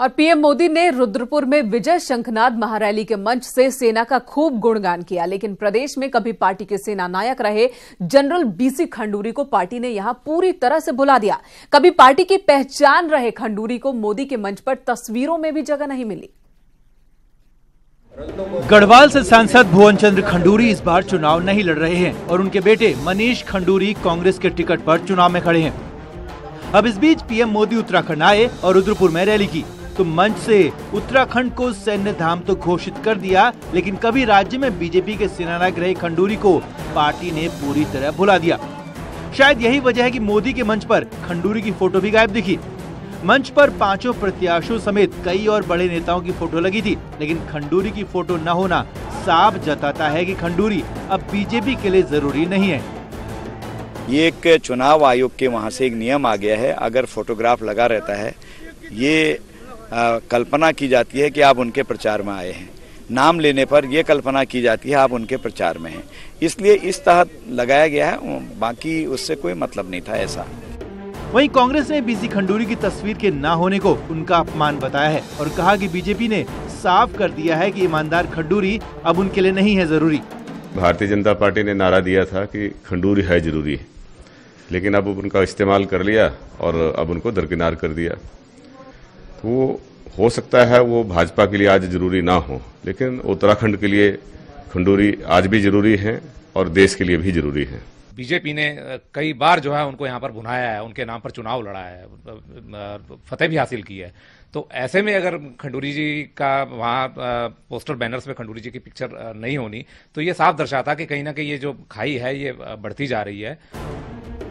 और पीएम मोदी ने रुद्रपुर में विजय शंखनाद महारैली के मंच से सेना का खूब गुणगान किया, लेकिन प्रदेश में कभी पार्टी के सेना नायक रहे जनरल बीसी खंडूरी को पार्टी ने यहां पूरी तरह से भुला दिया। कभी पार्टी की पहचान रहे खंडूरी को मोदी के मंच पर तस्वीरों में भी जगह नहीं मिली। गढ़वाल से सांसद भुवन चंद्र खंडूरी इस बार चुनाव नहीं लड़ रहे हैं और उनके बेटे मनीष खंडूरी कांग्रेस के टिकट पर चुनाव में खड़े हैं। अब इस बीच पीएम मोदी उत्तराखंड आए और रुद्रपुर में रैली की, तो मंच से उत्तराखंड को सैन्य धाम तो घोषित कर दिया, लेकिन कभी राज्य में बीजेपी के सेनानायक रहे खंडूरी को पार्टी ने पूरी तरह भुला दिया। शायद यही वजह है कि मोदी के मंच पर खंडूरी की फोटो भी गायब दिखी। मंच पर पांचों प्रत्याशियों समेत कई और बड़े नेताओं की फोटो लगी थी, लेकिन खंडूरी की फोटो न होना साफ जताता है कि खंडूरी अब बीजेपी के लिए जरूरी नहीं है। ये एक चुनाव आयोग के वहां से एक नियम आ गया है, अगर फोटोग्राफ लगा रहता है, ये कल्पना की जाती है कि आप उनके प्रचार में आए हैं। नाम लेने पर यह कल्पना की जाती है आप उनके प्रचार में हैं, इसलिए इस तहत लगाया गया है, बाकी उससे कोई मतलब नहीं था ऐसा। वहीं कांग्रेस ने बीसी खंडूरी की तस्वीर के न होने को उनका अपमान बताया है और कहा कि बीजेपी ने साफ कर दिया है कि ईमानदार खंडूरी अब उनके लिए नहीं है जरूरी। भारतीय जनता पार्टी ने नारा दिया था कि खंडूरी है जरूरी, लेकिन अब उनका इस्तेमाल कर लिया और अब उनको दरकिनार कर दिया। तो वो हो सकता है वो भाजपा के लिए आज जरूरी ना हो, लेकिन उत्तराखंड के लिए खंडूरी आज भी जरूरी है और देश के लिए भी जरूरी है। बीजेपी ने कई बार जो है उनको यहाँ पर भुनाया है, उनके नाम पर चुनाव लड़ा है, फतेह भी हासिल की है। तो ऐसे में अगर खंडूरी जी का वहाँ पोस्टर बैनर्स में खंडूरी जी की पिक्चर नहीं होनी, तो ये साफ दर्शाता कि कहीं ना कहीं ये जो खाई है ये बढ़ती जा रही है।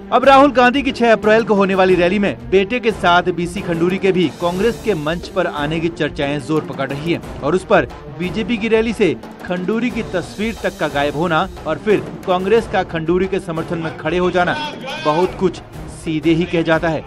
अब राहुल गांधी की 6 अप्रैल को होने वाली रैली में बेटे के साथ बीसी खंडूरी के भी कांग्रेस के मंच पर आने की चर्चाएं जोर पकड़ रही हैं और उस पर बीजेपी की रैली से खंडूरी की तस्वीर तक का गायब होना और फिर कांग्रेस का खंडूरी के समर्थन में खड़े हो जाना बहुत कुछ सीधे ही कह जाता है।